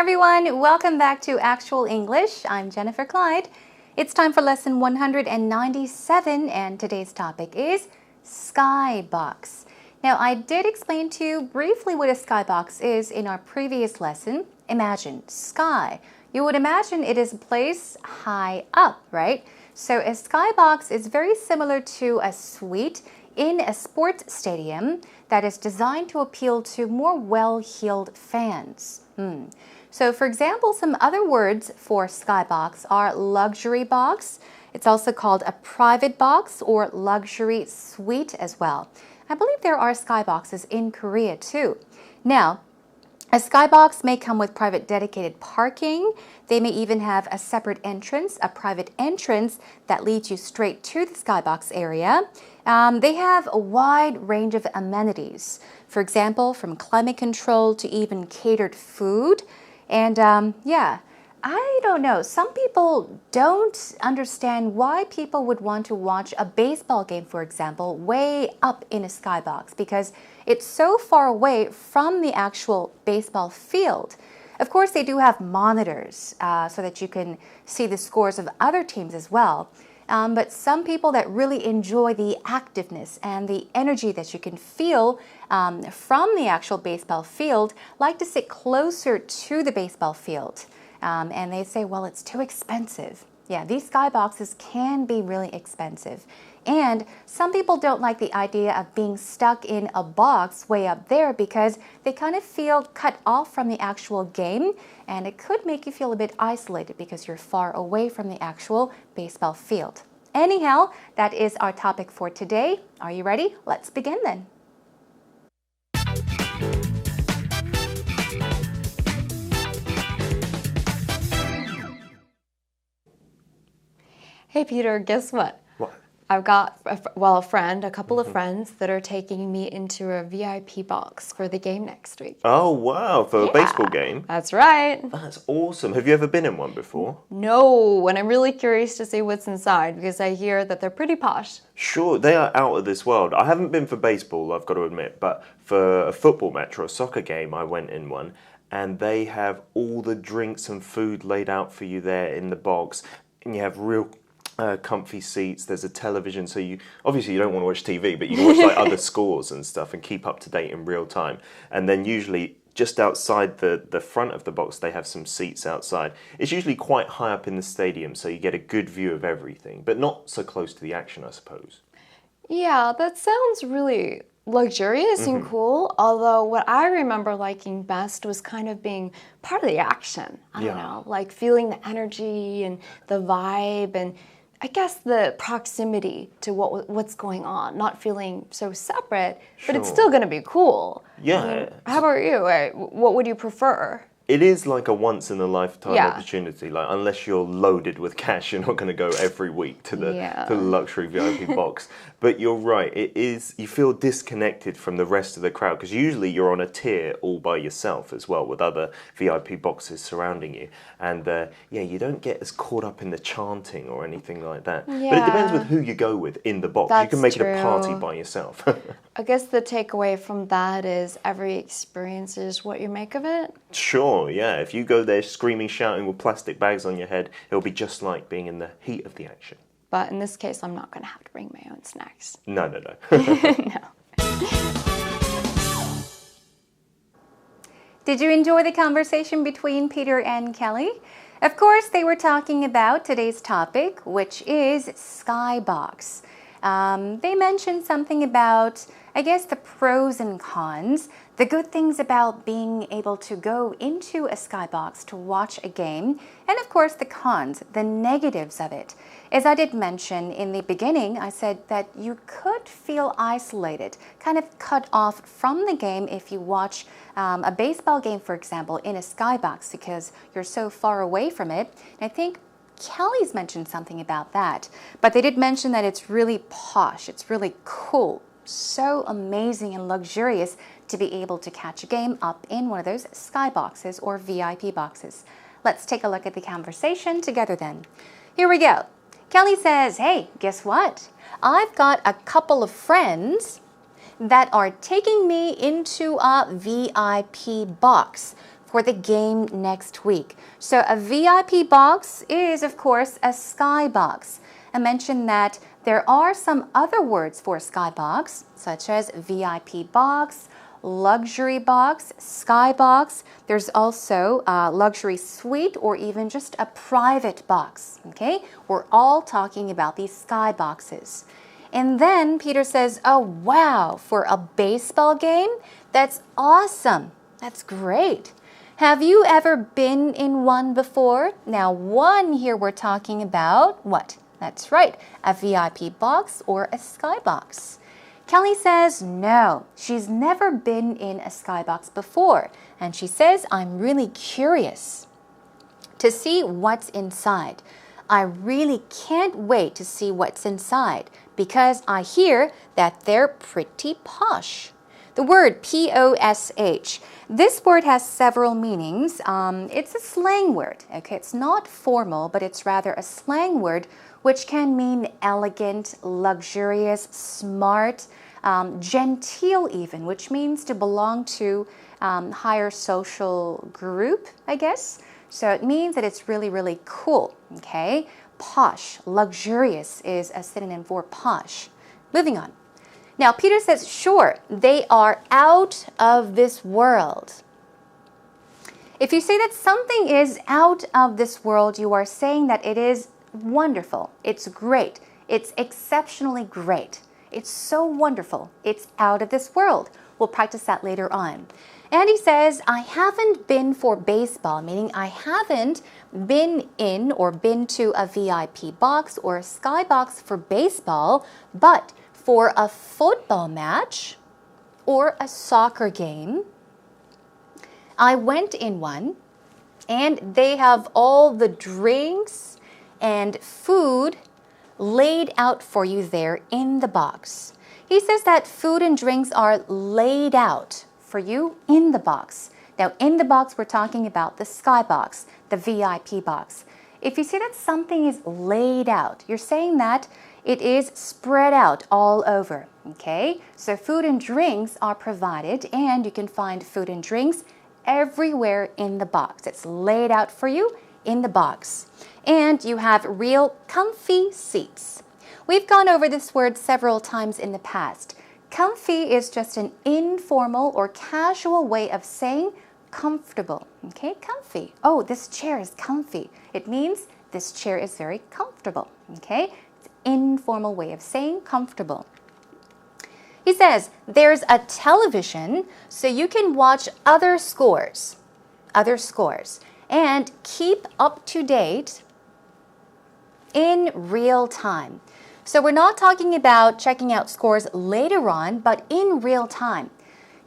everyone, welcome back to Actual English. I'm Jennifer Clyde. It's time for lesson 197 and today's topic is skybox. Now, I did explain to you briefly what a skybox is in our previous lesson. Imagine sky. You would imagine it is a place high up, right? So a skybox is very similar to a suite in a sports stadium that is designed to appeal to more well-heeled fans. So for example, some other words for skybox are luxury box. It's also called a private box or luxury suite as well. I believe there are skyboxes in Korea too. Now, a skybox may come with private dedicated parking. They may even have a separate entrance, a private entrance that leads you straight to the skybox area. They have a wide range of amenities. For example, from climate control to even catered food. And I don't know. Some people don't understand why people would want to watch a baseball game, for example, way up in a skybox because it's so far away from the actual baseball field. Of course, they do have monitors so that you can see the scores of other teams as well. But some people that really enjoy the activeness and the energy that you can feel from the actual baseball field like to sit closer to the baseball field. And they say, well, it's too expensive. Yeah, these skyboxes can be really expensive. And some people don't like the idea of being stuck in a box way up there because they kind of feel cut off from the actual game. And it could make you feel a bit isolated because you're far away from the actual baseball field. Anyhow, that is our topic for today. Are you ready? Let's begin then. Hey Peter, guess what? What? I've got, a couple of friends that are taking me into a VIP box for the game next week. Oh, wow, for a baseball game? That's right. That's awesome. Have you ever been in one before? No, and I'm really curious to see what's inside because I hear that they're pretty posh. Sure, they are out of this world. I haven't been for baseball, I've got to admit, but for a football match or a soccer game, I went in one, and they have all the drinks and food laid out for you there in the box, and you have real comfy seats. There's a television, so you don't want to watch TV, but you can watch like other scores and stuff and keep up to date in real time. And then usually just outside the front of the box they have some seats outside. It's usually quite high up in the stadium, so you get a good view of everything, but not so close to the action, I suppose. Yeah, that sounds really luxurious and cool, although what I remember liking best was kind of being part of the action. I don't know, like feeling the energy and the vibe and I guess the proximity to what's going on, not feeling so separate, but it's still going to be cool. Yeah. How about you? What would you prefer? It is like a once-in-a-lifetime opportunity. Like, unless you're loaded with cash, you're not going to go every week to the luxury VIP box. But you're right. It is. You feel disconnected from the rest of the crowd because usually you're on a tier all by yourself as well, with other VIP boxes surrounding you. And you don't get as caught up in the chanting or anything like that. Yeah. But it depends with who you go with in the box. That's you can make true. it a party by yourself. I guess the takeaway from that is every experience is what you make of it. Sure, yeah. If you go there screaming, shouting with plastic bags on your head, it'll be just like being in the heat of the action. But in this case, I'm not going to have to bring my own snacks. No. No. Did you enjoy the conversation between Peter and Kelly? Of course, they were talking about today's topic, which is skybox. They mentioned something about, I guess, the pros and cons, the good things about being able to go into a skybox to watch a game, and of course the cons, the negatives of it. As I did mention in the beginning, I said that you could feel isolated, kind of cut off from the game if you watch a baseball game, for example, in a skybox because you're so far away from it. And I think Kelly's mentioned something about that, but they did mention that it's really posh, it's really cool, so amazing and luxurious to be able to catch a game up in one of those skyboxes or VIP boxes. Let's take a look at the conversation together then. Here we go. Kelly says, hey, guess what? I've got a couple of friends that are taking me into a VIP box for the game next week. So a VIP box is, of course, a skybox. I mentioned that there are some other words for skybox, such as VIP box, luxury box, skybox. There's also a luxury suite or even just a private box, okay? We're all talking about these skyboxes. And then Peter says, oh, wow, for a baseball game? That's awesome. That's great. Have you ever been in one before? Now, one here we're talking about what? That's right, a VIP box or a skybox. Kelly says no, she's never been in a skybox before. And she says, I'm really curious to see what's inside. I really can't wait to see what's inside because I hear that they're pretty posh. The word P-O-S-H. This word has several meanings. It's a slang word. Okay, it's not formal, but it's rather a slang word which can mean elegant, luxurious, smart, genteel even, which means to belong to higher social group, I guess. So it means that it's really, really cool, okay? Posh, luxurious is a synonym for posh. Moving on. Now, Peter says, sure, they are out of this world. If you say that something is out of this world, you are saying that it is wonderful. It's great. It's exceptionally great. It's so wonderful. It's out of this world. We'll practice that later on. And he says, I haven't been for baseball, meaning I haven't been in or been to a VIP box or a skybox for baseball, but for a football match or a soccer game, I went in one, and they have all the drinks and food laid out for you there in the box. He says that food and drinks are laid out for you in the box. Now, in the box, we're talking about the skybox, the VIP box. If you say that something is laid out, you're saying that it is spread out all over, okay? So food and drinks are provided, and you can find food and drinks everywhere in the box. It's laid out for you in the box. And you have real comfy seats. We've gone over this word several times in the past. Comfy is just an informal or casual way of saying comfortable. Okay, comfy. Oh, this chair is comfy. It means this chair is very comfortable. Okay, it's an informal way of saying comfortable. He says there's a television so you can watch other scores, and keep up to date in real time. So we're not talking about checking out scores later on, but in real time.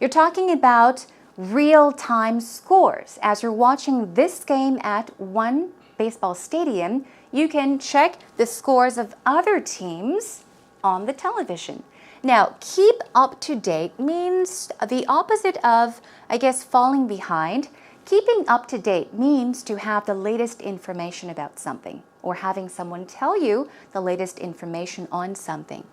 You're talking about real-time scores. As you're watching this game at one baseball stadium, you can check the scores of other teams on the television. Now, keep up to date means the opposite of, I guess, falling behind. Keeping up to date means to have the latest information about something or having someone tell you the latest information on something.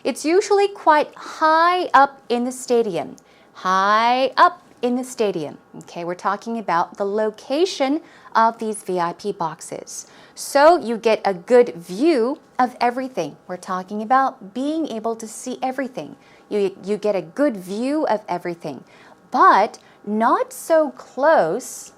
It's usually quite high up in the stadium. High up in the stadium. Okay, we're talking about the location of these VIP boxes. So you get a good view of everything. We're talking about being able to see everything. You get a good view of everything, but not so close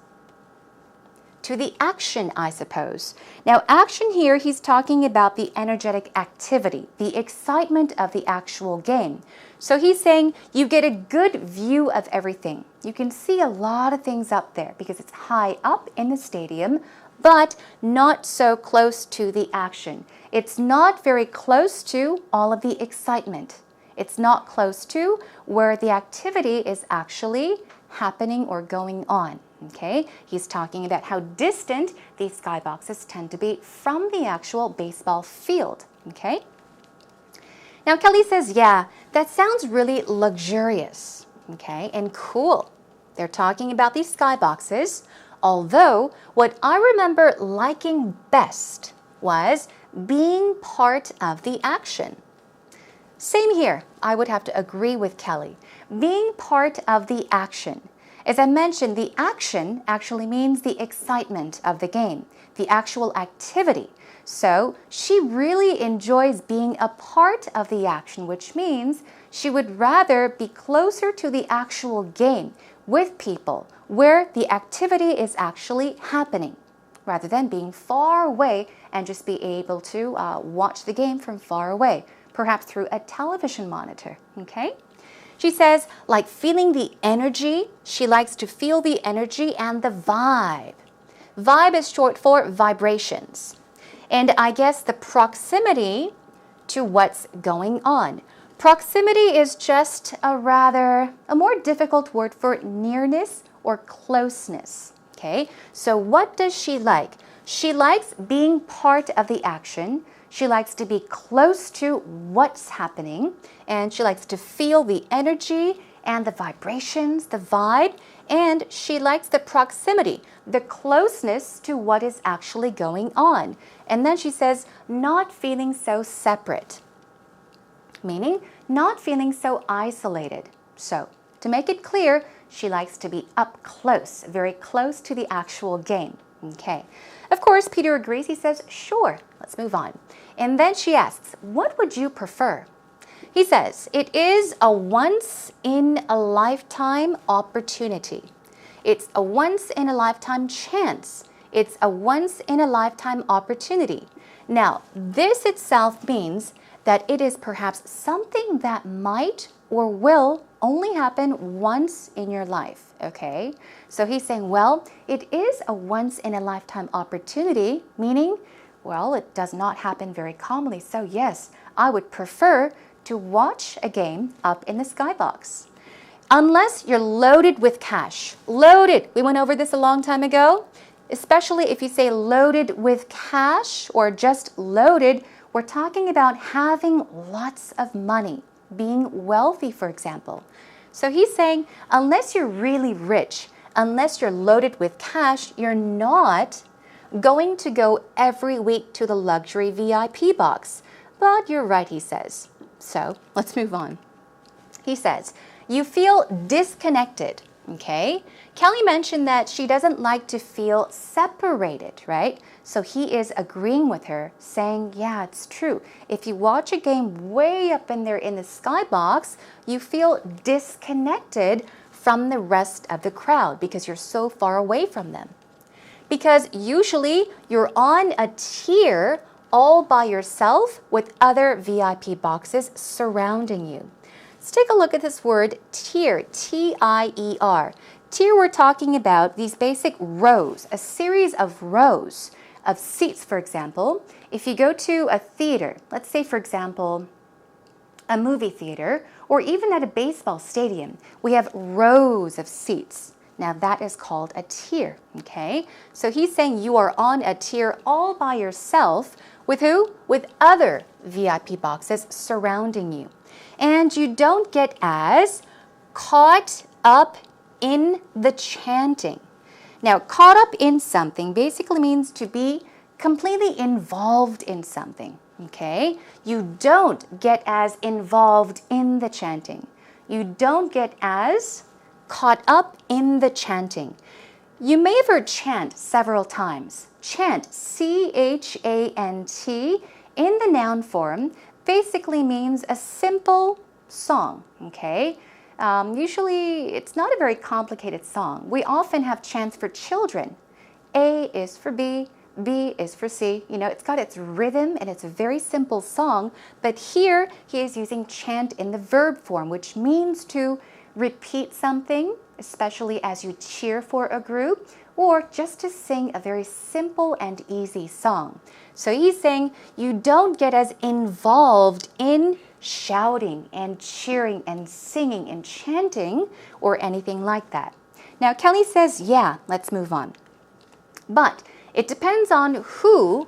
to the action, I suppose. Now, action here, he's talking about the energetic activity, the excitement of the actual game. So he's saying you get a good view of everything. You can see a lot of things up there because it's high up in the stadium, but not so close to the action. It's not very close to all of the excitement. It's not close to where the activity is actually happening or going on. Okay, he's talking about how distant these skyboxes tend to be from the actual baseball field. Okay. Now Kelly says, yeah, that sounds really luxurious. Okay, and cool. They're talking about these skyboxes. Although what I remember liking best was being part of the action. Same here. I would have to agree with Kelly. Being part of the action. As I mentioned, the action actually means the excitement of the game, the actual activity. So she really enjoys being a part of the action, which means she would rather be closer to the actual game with people where the activity is actually happening, rather than being far away and just be able to watch the game from far away, perhaps through a television monitor, okay? She says, like feeling the energy, she likes to feel the energy and the vibe. Vibe is short for vibrations. And I guess the proximity to what's going on. Proximity is just a more difficult word for nearness or closeness. Okay, so what does she like? She likes being part of the action. She likes to be close to what's happening, and she likes to feel the energy and the vibrations, the vibe, and she likes the proximity, the closeness to what is actually going on. And then she says, not feeling so separate, meaning not feeling so isolated. So, to make it clear, she likes to be up close, very close to the actual game. Okay. Of course, Peter agrees. He says, sure, let's move on. And then she asks, what would you prefer? He says, it is a once-in-a-lifetime opportunity. It's a once-in-a-lifetime chance. It's a once-in-a-lifetime opportunity. Now, this itself means that it is perhaps something that might or will only happen once in your life, okay? So he's saying, well, it is a once-in-a-lifetime opportunity, meaning, well, it does not happen very commonly. So yes, I would prefer to watch a game up in the skybox. Unless you're loaded with cash. Loaded. We went over this a long time ago. Especially if you say loaded with cash or just loaded, we're talking about having lots of money, being wealthy, for example. So he's saying, unless you're really rich, unless you're loaded with cash, you're not going to go every week to the luxury VIP box. But you're right, he says. So let's move on. He says, you feel disconnected, okay? Kelly mentioned that she doesn't like to feel separated, right? So he is agreeing with her, saying, yeah, it's true. If you watch a game way up in there in the skybox, you feel disconnected from the rest of the crowd because you're so far away from them. Because usually you're on a tier all by yourself with other VIP boxes surrounding you. Let's take a look at this word tier, T-I-E-R. Tier, we're talking about these basic rows, a series of rows of seats, for example. If you go to a theater, let's say, for example, a movie theater, or even at a baseball stadium, we have rows of seats. Now that is called a tier, okay? So he's saying you are on a tier all by yourself with who? With other VIP boxes surrounding you. And you don't get as caught up in the chanting. Now, caught up in something basically means to be completely involved in something, okay? You don't get as involved in the chanting. You don't get as caught up in the chanting. You may have heard chant several times. Chant, C-H-A-N-T, in the noun form, basically means a simple song, okay? Usually, it's not a very complicated song. We often have chants for children. A is for B, B is for C. You know, it's got its rhythm and it's a very simple song, but here he is using chant in the verb form, which means to repeat something, especially as you cheer for a group, or just to sing a very simple and easy song. So he's saying you don't get as involved in shouting and cheering and singing and chanting or anything like that. Now Kelly says, yeah, let's move on. But it depends on who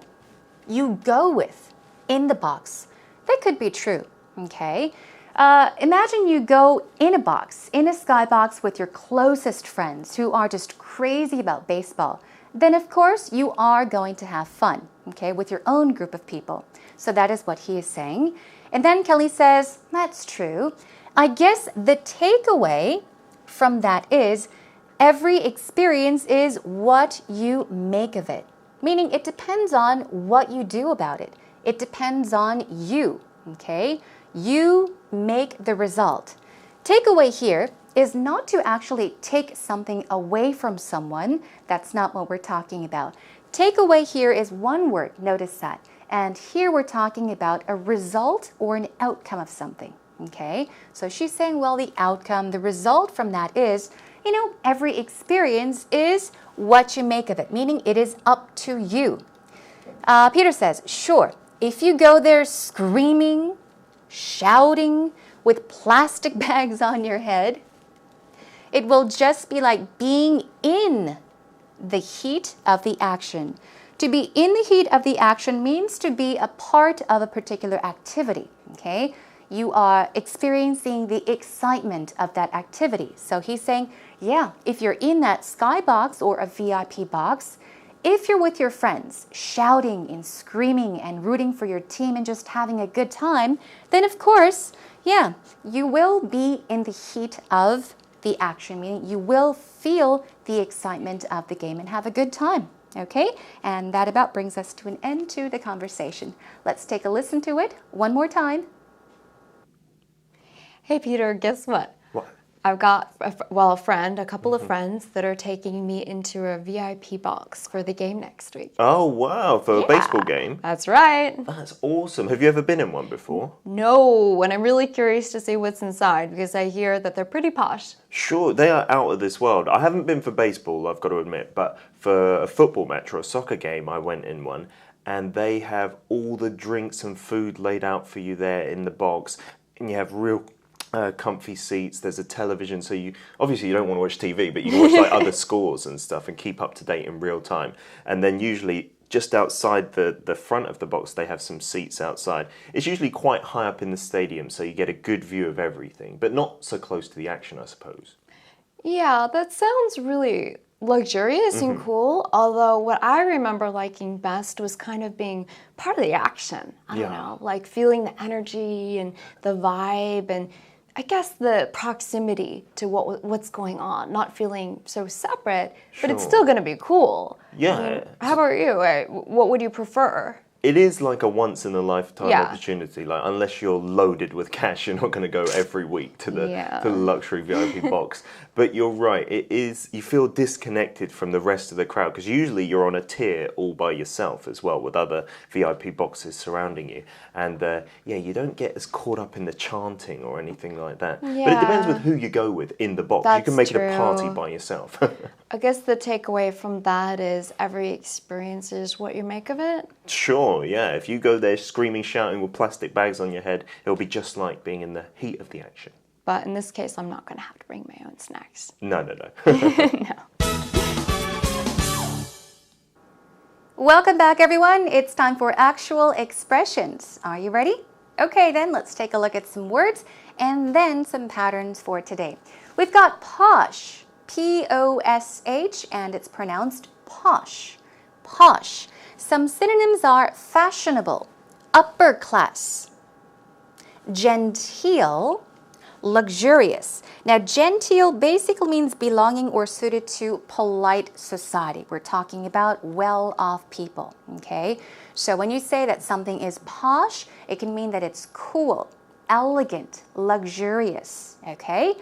you go with in the box. That could be true, okay? Imagine you go in a box, in a skybox with your closest friends who are just crazy about baseball. Then of course you are going to have fun, okay, with your own group of people. So that is what he is saying. And then Kelly says, that's true. I guess the takeaway from that is every experience is what you make of it. Meaning it depends on what you do about it. It depends on you, okay? You make the result. Takeaway here is not to actually take something away from someone. That's not what we're talking about. Takeaway here is one word, notice that. And here we're talking about a result or an outcome of something, okay? So she's saying, well, the outcome, the result from that is, every experience is what you make of it, meaning it is up to you. Peter says, sure, if you go there screaming, shouting, with plastic bags on your head, it will just be like being in the heat of the action. To be in the heat of the action means to be a part of a particular activity, okay? You are experiencing the excitement of that activity. So he's saying, yeah, if you're in that skybox or a VIP box, if you're with your friends, shouting and screaming and rooting for your team and just having a good time, then of course, yeah, you will be in the heat of the action, meaning you will feel the excitement of the game and have a good time, okay? And that about brings us to an end to the conversation. Let's take a listen to it one more time. Hey, Peter, guess what? What? I've got, a friend, a couple of friends that are taking me into a VIP box for the game next week. Oh, wow, for a baseball game? That's right. That's awesome. Have you ever been in one before? No, and I'm really curious to see what's inside because I hear that they're pretty posh. Sure, they are out of this world. I haven't been for baseball, I've got to admit, but for a football match or a soccer game, I went in one, and they have all the drinks and food laid out for you there in the box, and you have real comfy seats. There's a television, so you don't want to watch TV, but you can watch like other scores and stuff and keep up to date in real time. And then usually just outside the front of the box, they have some seats outside. It's usually quite high up in the stadium, so you get a good view of everything, but not so close to the action, I suppose. Yeah, that sounds really luxurious and cool, although what I remember liking best was kind of being part of the action. I don't know, like feeling the energy and the vibe and I guess the proximity to what's going on, not feeling so separate, but it's still going to be cool. Yeah. How about you? What would you prefer? It is like a once-in-a-lifetime opportunity. Like, unless you're loaded with cash, you're not going to go every week to the luxury VIP box. But you're right. It is. You feel disconnected from the rest of the crowd because usually you're on a tier all by yourself as well, with other VIP boxes surrounding you. And you don't get as caught up in the chanting or anything like that. Yeah. But it depends with who you go with in the box. That's you can make it a party true. by yourself. I guess the takeaway from that is every experience is what you make of it. Sure, yeah. If you go there screaming, shouting with plastic bags on your head, it'll be just like being in the heat of the action. But in this case, I'm not going to have to bring my own snacks. No. No. Welcome back, everyone. It's time for actual expressions. Are you ready? Okay, then let's take a look at some words and then some patterns for today. We've got posh, P-O-S-H, and it's pronounced posh. Posh. Some synonyms are fashionable, upper class, genteel, luxurious. Now, genteel basically means belonging or suited to polite society. We're talking about well-off people, okay? So when you say that something is posh, it can mean that it's cool, elegant, luxurious, okay?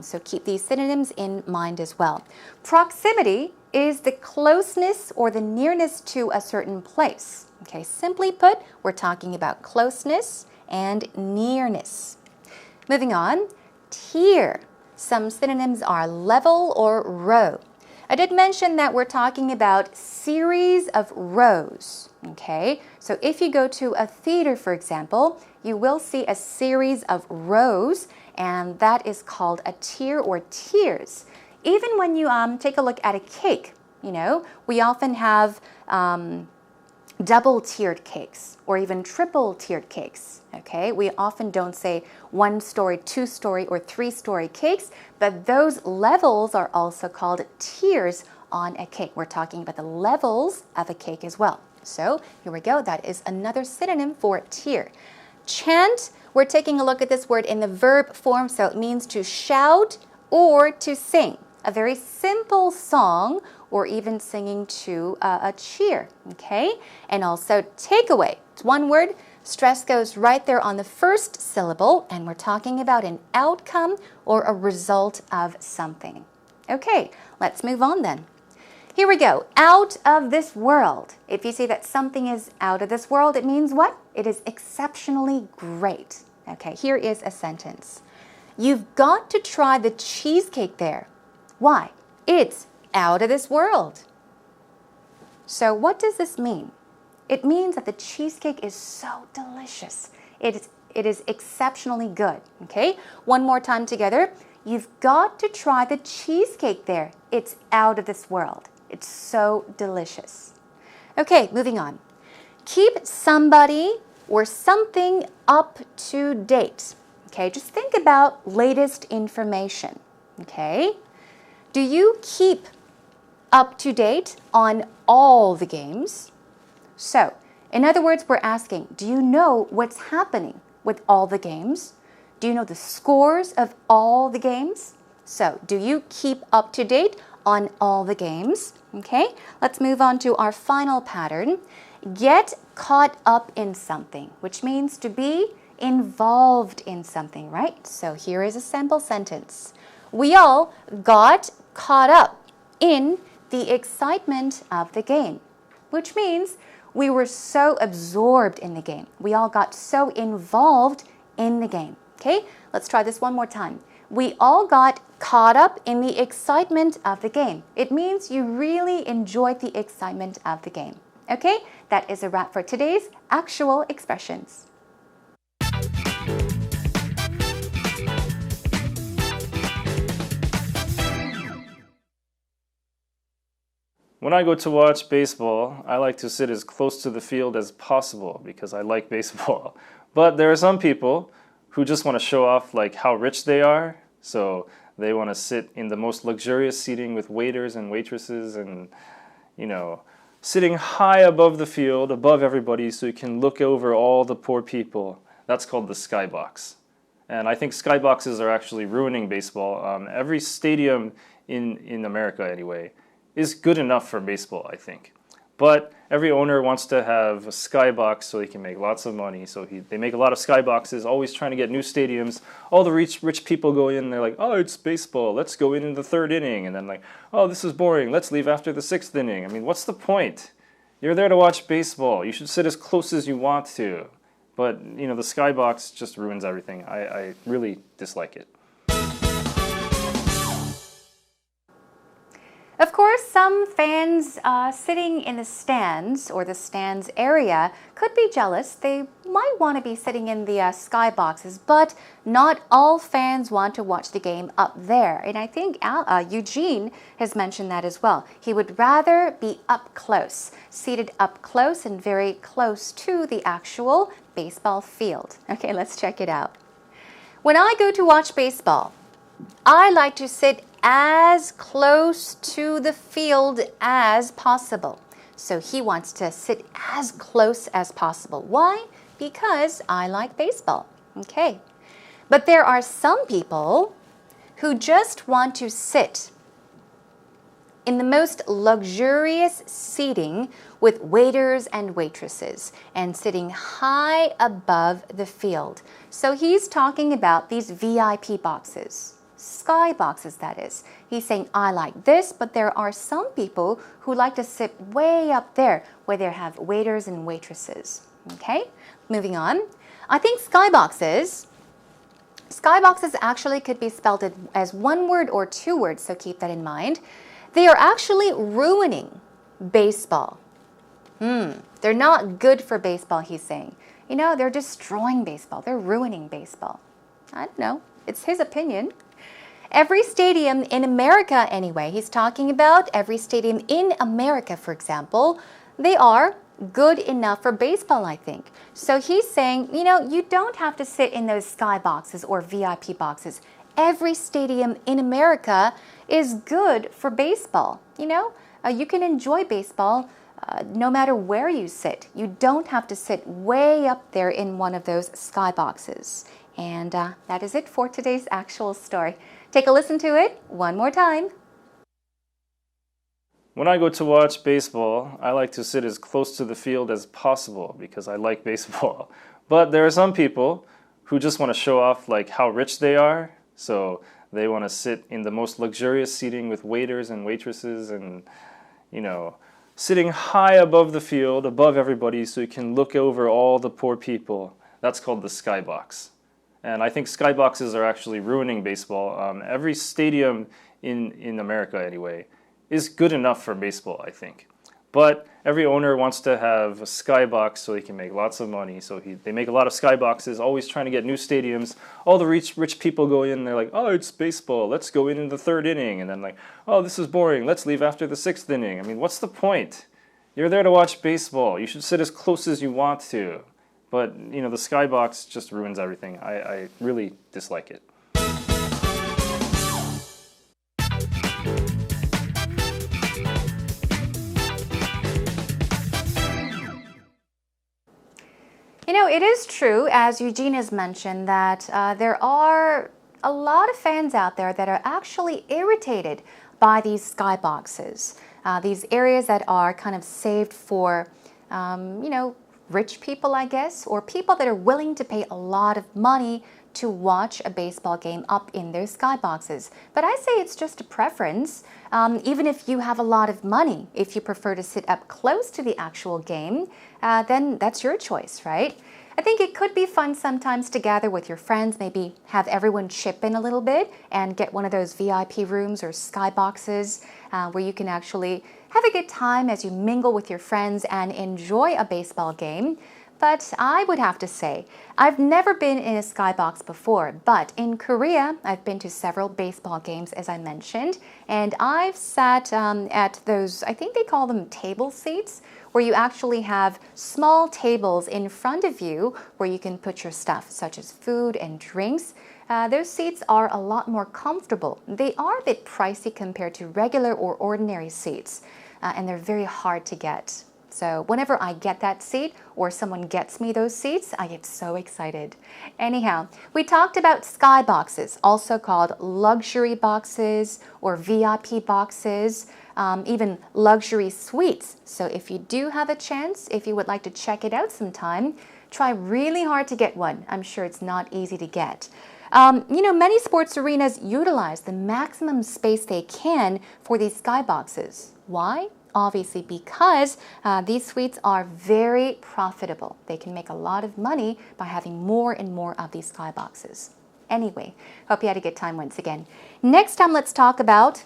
So keep these synonyms in mind as well. Proximity is the closeness or the nearness to a certain place. Okay, simply put, we're talking about closeness and nearness. Moving on, tier. Some synonyms are level or row. I did mention that we're talking about series of rows. Okay, so if you go to a theater, for example, you will see a series of rows, and that is called a tier or tiers. Even when you take a look at a cake, we often have double-tiered cakes or even triple-tiered cakes, okay? We often don't say one-story, two-story, or three-story cakes, but those levels are also called tiers on a cake. We're talking about the levels of a cake as well. So here we go. That is another synonym for tier. Chant, we're taking a look at this word in the verb form, so it means to shout or to sing. a very simple song or even singing to a cheer, okay? And also takeaway. It's one word. Stress goes right there on the first syllable, and we're talking about an outcome or a result of something. Okay, let's move on then. Here we go. Out of this world. If you see that something is out of this world, it means what? It is exceptionally great. Okay, here is a sentence. You've got to try the cheesecake there. Why? It's out of this world. So what does this mean? It means that the cheesecake is so delicious. It is exceptionally good. Okay, one more time together. You've got to try the cheesecake there. It's out of this world. It's so delicious. Okay, moving on. Keep somebody or something up to date. Okay, just think about latest information. Okay, do you keep up to date on all the games? So, in other words, we're asking, do you know what's happening with all the games? Do you know the scores of all the games? So, do you keep up to date on all the games? Okay, let's move on to our final pattern. Get caught up in something, which means to be involved in something, right? So, here is a sample sentence. We all got caught up in the excitement of the game, which means we were so absorbed in the game. We all got so involved in the game. Okay, let's try this one more time. We all got caught up in the excitement of the game. It means you really enjoyed the excitement of the game. Okay, that is a wrap for today's actual expressions. When I go to watch baseball, I like to sit as close to the field as possible because I like baseball. But there are some people who just want to show off like how rich they are. So they want to sit in the most luxurious seating with waiters and waitresses and, sitting high above the field, above everybody so you can look over all the poor people. That's called the skybox. And I think skyboxes are actually ruining baseball. Every stadium in America anyway is good enough for baseball, I think. But every owner wants to have a skybox so they can make lots of money. So they make a lot of skyboxes, always trying to get new stadiums. All the rich people go in and they're like, oh, it's baseball. Let's go in the third inning. And then like, oh, this is boring. Let's leave after the sixth inning. I mean, what's the point? You're there to watch baseball. You should sit as close as you want to. But, the skybox just ruins everything. I really dislike it. Of course, some fans sitting in the stands or the stands area could be jealous. They might want to be sitting in the skyboxes, but not all fans want to watch the game up there. And I think Eugene has mentioned that as well. He would rather be up close, seated up close and very close to the actual baseball field. Okay, let's check it out. When I go to watch baseball, I like to sit as close to the field as possible. So he wants to sit as close as possible. Why? Because I like baseball. Okay. But there are some people who just want to sit in the most luxurious seating with waiters and waitresses and sitting high above the field. So he's talking about these VIP boxes. Sky boxes, that is. He's saying, I like this, but there are some people who like to sit way up there where they have waiters and waitresses. Okay, moving on. I think skyboxes actually could be spelled as one word or two words, so keep that in mind. They are actually ruining baseball. They're not good for baseball, he's saying. They're destroying baseball. They're ruining baseball. I don't know. It's his opinion. Every stadium in America, anyway, he's talking about every stadium in America, for example, they are good enough for baseball, I think. So he's saying, you don't have to sit in those sky boxes or VIP boxes. Every stadium in America is good for baseball. You can enjoy baseball no matter where you sit. You don't have to sit way up there in one of those sky boxes. And that is it for today's actual story. Take a listen to it one more time. When I go to watch baseball, I like to sit as close to the field as possible because I like baseball. But there are some people who just want to show off like how rich they are. So they want to sit in the most luxurious seating with waiters and waitresses and, sitting high above the field, above everybody, so you can look over all the poor people. That's called the skybox. And I think skyboxes are actually ruining baseball. Every stadium in America, anyway, is good enough for baseball, I think. But every owner wants to have a skybox so he can make lots of money. So they make a lot of skyboxes, always trying to get new stadiums. All the rich people go in and they're like, oh, it's baseball. Let's go in the third inning. And then like, oh, this is boring. Let's leave after the sixth inning. I mean, what's the point? You're there to watch baseball. You should sit as close as you want to. But, the skybox just ruins everything. I really dislike it. It is true, as Eugene has mentioned, that there are a lot of fans out there that are actually irritated by these skyboxes, these areas that are kind of saved for, rich people, I guess, or people that are willing to pay a lot of money to watch a baseball game up in their skyboxes. But I say it's just a preference. Even if you have a lot of money, if you prefer to sit up close to the actual game, then that's your choice, right? I think it could be fun sometimes to gather with your friends, maybe have everyone chip in a little bit and get one of those VIP rooms or skyboxes where you can actually have a good time as you mingle with your friends and enjoy a baseball game. But I would have to say, I've never been in a skybox before, but in Korea, I've been to several baseball games, as I mentioned, and I've sat at those, I think they call them table seats, where you actually have small tables in front of you where you can put your stuff, such as food and drinks. Those seats are a lot more comfortable. They are a bit pricey compared to regular or ordinary seats, and they're very hard to get. So whenever I get that seat or someone gets me those seats, I get so excited. Anyhow, we talked about skyboxes, also called luxury boxes or VIP boxes, even luxury suites. So if you do have a chance, if you would like to check it out sometime, try really hard to get one. I'm sure it's not easy to get. Many sports arenas utilize the maximum space they can for these skyboxes. Why? Obviously because these suites are very profitable. They can make a lot of money by having more and more of these skyboxes. Anyway, hope you had a good time once again. Next time, let's talk about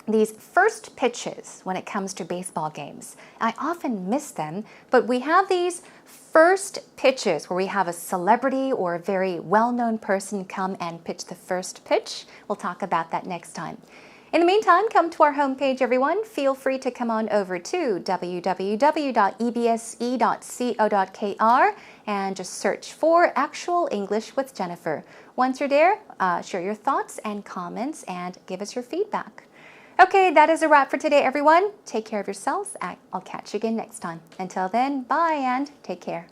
these first pitches when it comes to baseball games. I often miss them, but we have these first pitches where we have a celebrity or a very well-known person come and pitch the first pitch. We'll talk about that next time. In the meantime, come to our homepage, everyone. Feel free to come on over to www.ebse.co.kr and just search for Actual English with Jennifer. Once you're there, share your thoughts and comments and give us your feedback. Okay, that is a wrap for today, everyone. Take care of yourselves. I'll catch you again next time. Until then, bye and take care.